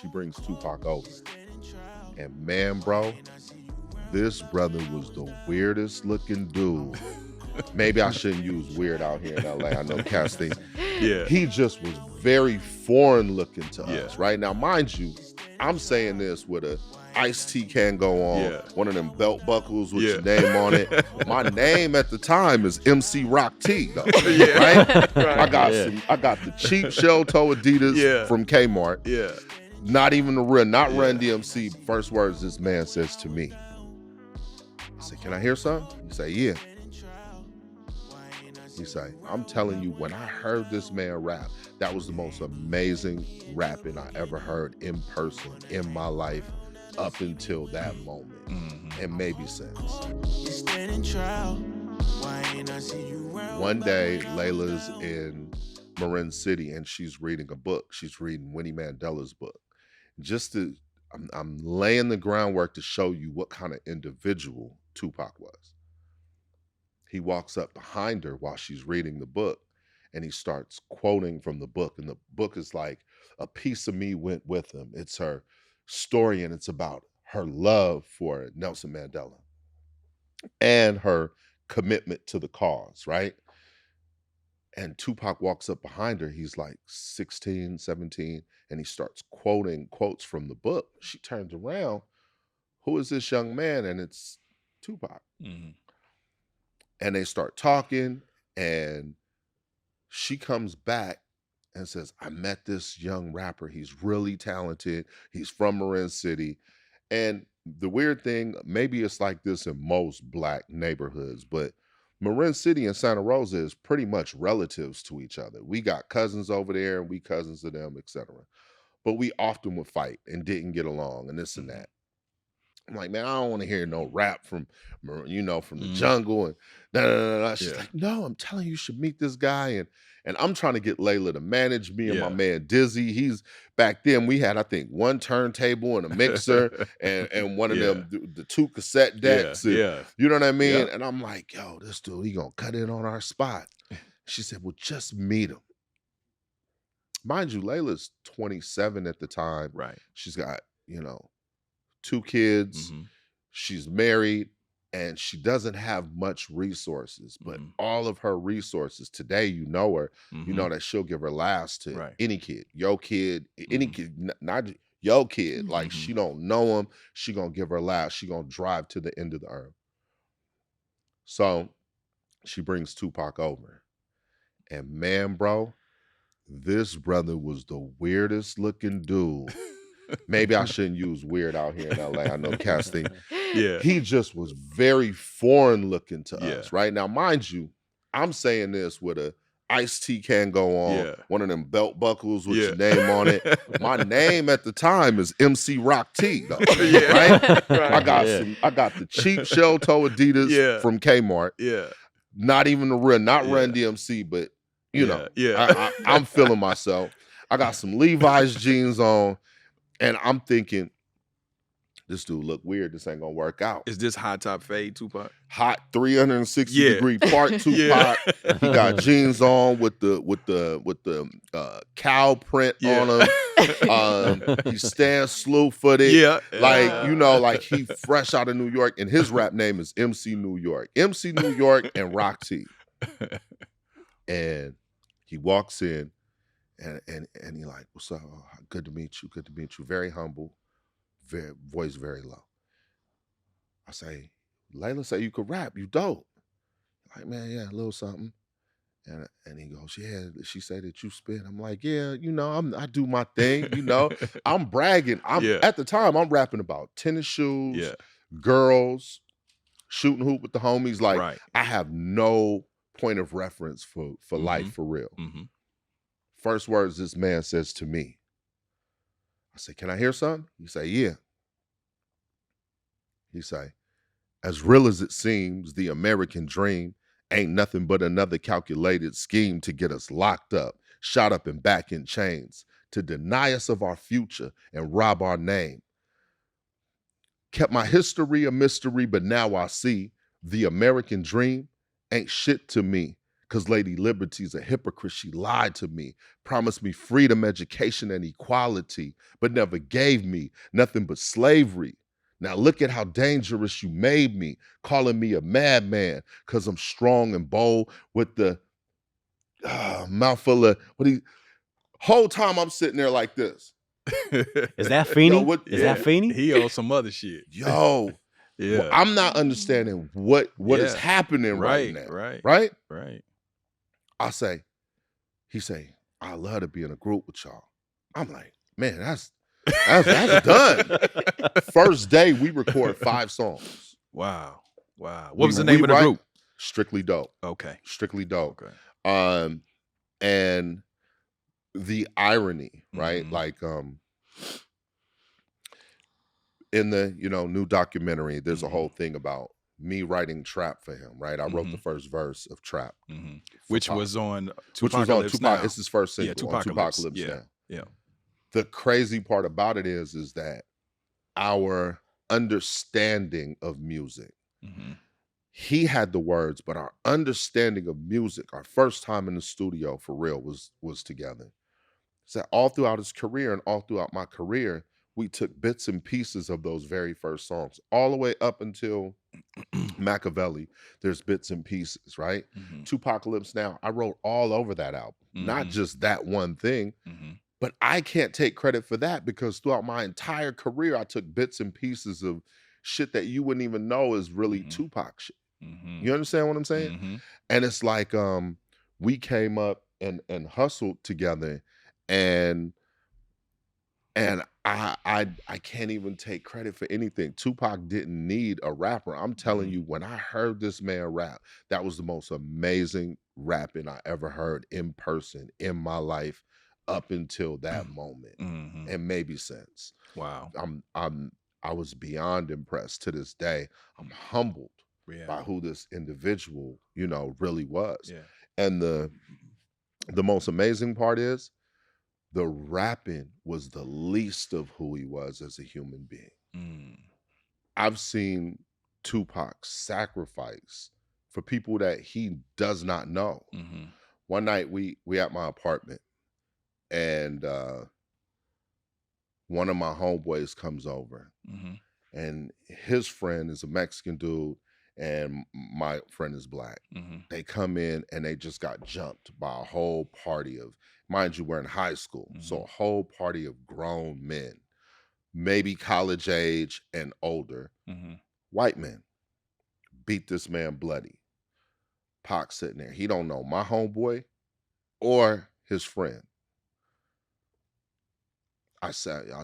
she brings Tupac over. And man, bro, this brother was the weirdest looking dude. Maybe I shouldn't use weird out here in LA. I know casting. Yeah. He just was very foreign looking to us, right? Now, mind you, I'm saying this with a iced tea can go on, one of them belt buckles with your name on it. My name at the time is MC Rock T, though. Right? I got the cheap shell toe Adidas from Kmart. Yeah. Not even the real, not Run DMC. First words this man says to me. I say, can I hear something? He say, yeah. He say, I'm telling you, when I heard this man rap, that was the most amazing rapping I ever heard in person in my life up until that moment, and maybe since. One day, Layla's in Marin City and she's reading a book. She's reading Winnie Mandela's book. I'm laying the groundwork to show you what kind of individual Tupac was. He walks up behind her while she's reading the book and he starts quoting from the book. And the book is like, a piece of me went with him. It's her story and it's about her love for Nelson Mandela and her commitment to the cause, right? And Tupac walks up behind her. He's like 16, 17, and he starts quoting quotes from the book. She turns around. Who is this young man? And it's Tupac. And they start talking, and she comes back and says, I met this young rapper. He's really talented. He's from Marin City. And the weird thing, maybe it's like this in most Black neighborhoods, but Marin City and Santa Rosa is pretty much relatives to each other. We got cousins over there and we cousins to them, etc. But we often would fight and didn't get along and this and that. I'm like, man, I don't want to hear no rap from the jungle and da. She's like, no, I'm telling you, you should meet this guy. And I'm trying to get Layla to manage me and my man Dizzy. He's back then we had, I think, one turntable and a mixer and one of them, the 2 cassette decks. And, you know what I mean? And I'm like, yo, this dude, he gonna cut in on our spot. She said, well, just meet him. Mind you, Layla's 27 at the time. Right. She's got, 2 kids. She's married. And she doesn't have much resources, but all of her resources today, you know her, you know that she'll give her last to any kid, your kid, any kid, not your kid. Like she don't know him, she gonna give her last. She gonna drive to the end of the earth. So she brings Tupac over, and man, bro, this brother was the weirdest looking dude. Maybe I shouldn't use weird out here in LA. I know casting. He just was very foreign looking to us, right? Now, mind you, I'm saying this with a iced tea can go on, one of them belt buckles with your name on it. My name at the time is MC Rock T, though, right? I got the cheap shell toe Adidas from Kmart. Not even the real, not Run DMC, but I'm feeling myself. I got some Levi's jeans on. And I'm thinking, this dude look weird. This ain't gonna work out. Is this hot top fade Tupac? Hot 360 degree part Tupac. He got jeans on with the cow print on them. He stands slew footed. Like he fresh out of New York. And his rap name is MC New York. MC New York and Rock T. And he walks in. And he like, what's up? Oh, good to meet you. Good to meet you. Very humble, voice very low. I say, Layla say you could rap. You dope. Like, man, yeah, a little something. And he goes, yeah. She said that you spit. I'm like, yeah, I do my thing. I'm bragging. At the time I'm rapping about tennis shoes, girls, shooting hoop with the homies. Like, I have no point of reference for life for real. First words this man says to me. I say, can I hear something? He say, yeah. He say, as real as it seems, the American dream ain't nothing but another calculated scheme to get us locked up, shot up and back in chains, to deny us of our future and rob our name. Kept my history a mystery, but now I see the American dream ain't shit to me. Cause Lady Liberty's a hypocrite. She lied to me, promised me freedom, education, and equality, but never gave me nothing but slavery. Now look at how dangerous you made me, calling me a madman, cause I'm strong and bold with the mouthful of whole time I'm sitting there like this. Is that Feeney? Yo, Is that Feeney? He on some other shit. Yo, Yeah. I'm not understanding what is happening right now. Right? He say, I love to be in a group with y'all. I'm like, man, that's done. First day we record 5 songs. Wow. What was the name of the group? Strictly Dope. Okay. Strictly Dope. Okay. And the irony, right? Like in the new documentary, there's a whole thing about me writing Trap for him, right? I wrote the first verse of Trap. Which was on 2Pacalypse now. It's his first single on 2Pacalypse now. Yeah. The crazy part about it is that our understanding of music, he had the words, but our understanding of music, our first time in the studio for real was together. So all throughout his career and all throughout my career, we took bits and pieces of those very first songs, all the way up until Machiavelli. There's bits and pieces, right? 2Pacalypse now, I wrote all over that album, not just that one thing, but I can't take credit for that because throughout my entire career, I took bits and pieces of shit that you wouldn't even know is really Tupac shit. You understand what I'm saying? And it's like we came up and hustled together, and I can't even take credit for anything. Tupac didn't need a rapper. I'm telling you, when I heard this man rap, that was the most amazing rapping I ever heard in person in my life up until that moment, and maybe since. Wow. I was beyond impressed to this day. I'm humbled by who this individual, really was. Yeah. And the most amazing part is the rapping was the least of who he was as a human being. I've seen Tupac sacrifice for people that he does not know. One night we at my apartment, and one of my homeboys comes over, and his friend is a Mexican dude, and my friend is black. They come in and they just got jumped by a whole party of, mind you, we're in high school, so a whole party of grown men, maybe college age and older, white men, beat this man bloody. Pac sitting there. He don't know my homeboy or his friend. I'll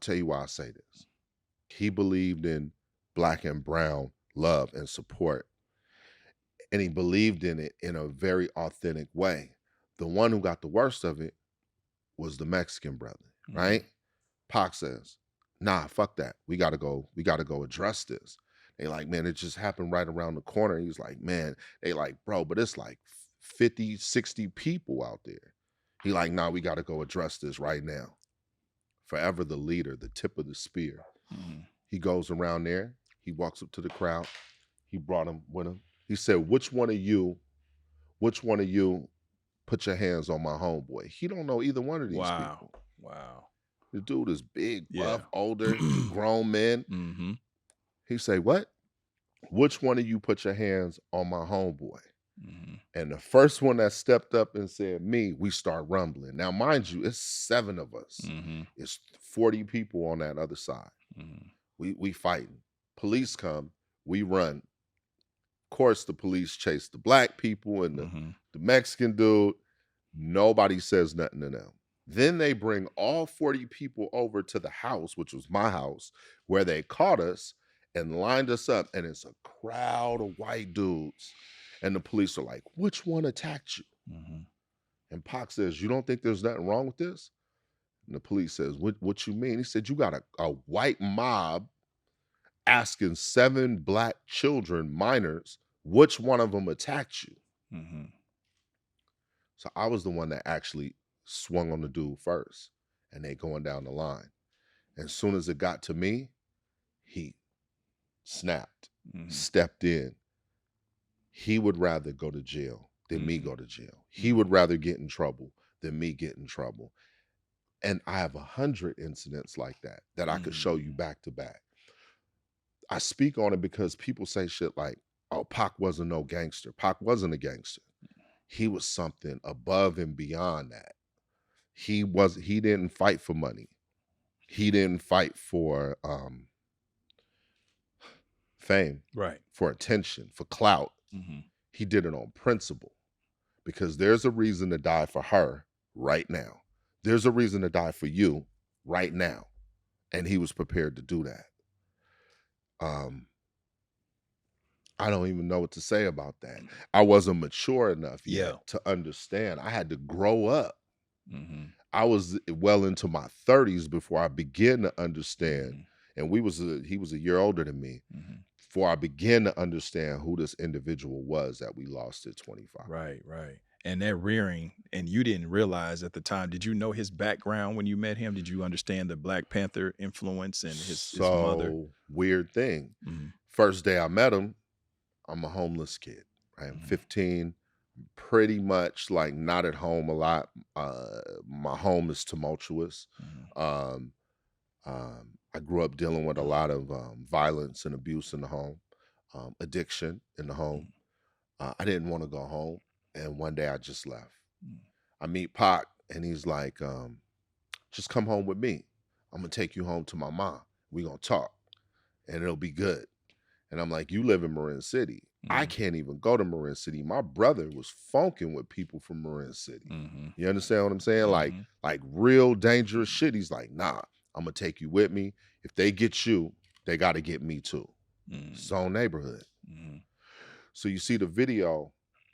tell you why I say this. He believed in black and brown love and support, and he believed in it in a very authentic way. The one who got the worst of it was the Mexican brother, right? Pac says, nah, fuck that. We gotta go address this. They like, man, it just happened right around the corner. He's like, man, they like, bro, but it's like 50, 60 people out there. He like, nah, we gotta go address this right now. Forever the leader, the tip of the spear. He goes around there. He walks up to the crowd. He brought him with him. He said, which one of you put your hands on my homeboy? He don't know either one of these people. Wow. The dude is big, buff, older, grown men. He say, what? Which one of you put your hands on my homeboy? And the first one that stepped up and said, me, we start rumbling. Now, mind you, it's 7 of us. It's 40 people on that other side. We fighting. Police come, we run. Of course, the police chase the black people and the Mexican dude. Nobody says nothing to them. Then they bring all 40 people over to the house, which was my house, where they caught us and lined us up. And it's a crowd of white dudes. And the police are like, which one attacked you? And Pac says, you don't think there's nothing wrong with this? And the police says, what you mean? He said, you got a white mob asking 7 black children, minors, which one of them attacked you? So I was the one that actually swung on the dude first, and they going down the line. And as soon as it got to me, he snapped, stepped in. He would rather go to jail than me go to jail. He would rather get in trouble than me get in trouble. And I have 100 incidents like that I could show you back to back. I speak on it because people say shit like, oh, Pac wasn't no gangster. Pac wasn't a gangster. He was something above and beyond that. He didn't fight for money. He didn't fight for fame, right? For attention, for clout. He did it on principle, because there's a reason to die for her right now. There's a reason to die for you right now. And he was prepared to do that. I don't even know what to say about that. I wasn't mature enough yet to understand. I had to grow up. I was well into my 30s before I began to understand. And he was a year older than me. Before I began to understand who this individual was that we lost at 25. Right. And that rearing, and you didn't realize at the time, did you know his background when you met him? Did you understand the Black Panther influence and his mother? Weird thing. First day I met him, I'm a homeless kid. I am 15, pretty much like not at home a lot. My home is tumultuous. I grew up dealing with a lot of violence and abuse in the home, addiction in the home. I didn't want to go home. And one day I just left. I meet Pac and he's like, just come home with me. I'm going to take you home to my mom. We're going to talk and it'll be good. And I'm like, you live in Marin City. I can't even go to Marin City. My brother was funking with people from Marin City. You understand what I'm saying? Like real dangerous shit. He's like, nah, I'm going to take you with me. If they get you, they got to get me too. It's own neighborhood. So you see the video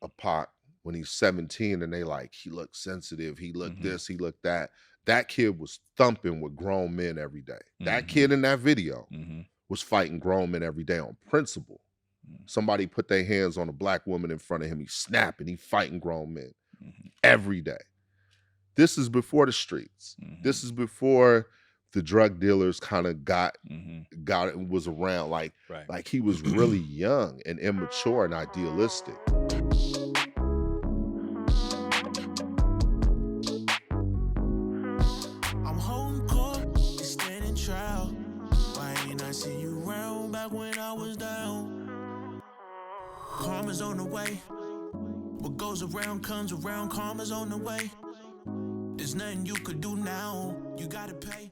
of Pac when he's 17 and they like, he looked sensitive. He looked this, he looked that. That kid was thumping with grown men every day. That kid in that video was fighting grown men every day on principle. Somebody put their hands on a Black woman in front of him. He's snapping, he fighting grown men every day. This is before the streets. This is before the drug dealers kind of got it and was around. Like he was really young and immature and idealistic. I'm home court, it's standing trial. Why ain't I see you round back when I was down? Karma's on the way. What goes around comes around. Karma's on the way. There's nothing you could do now. You gotta pay.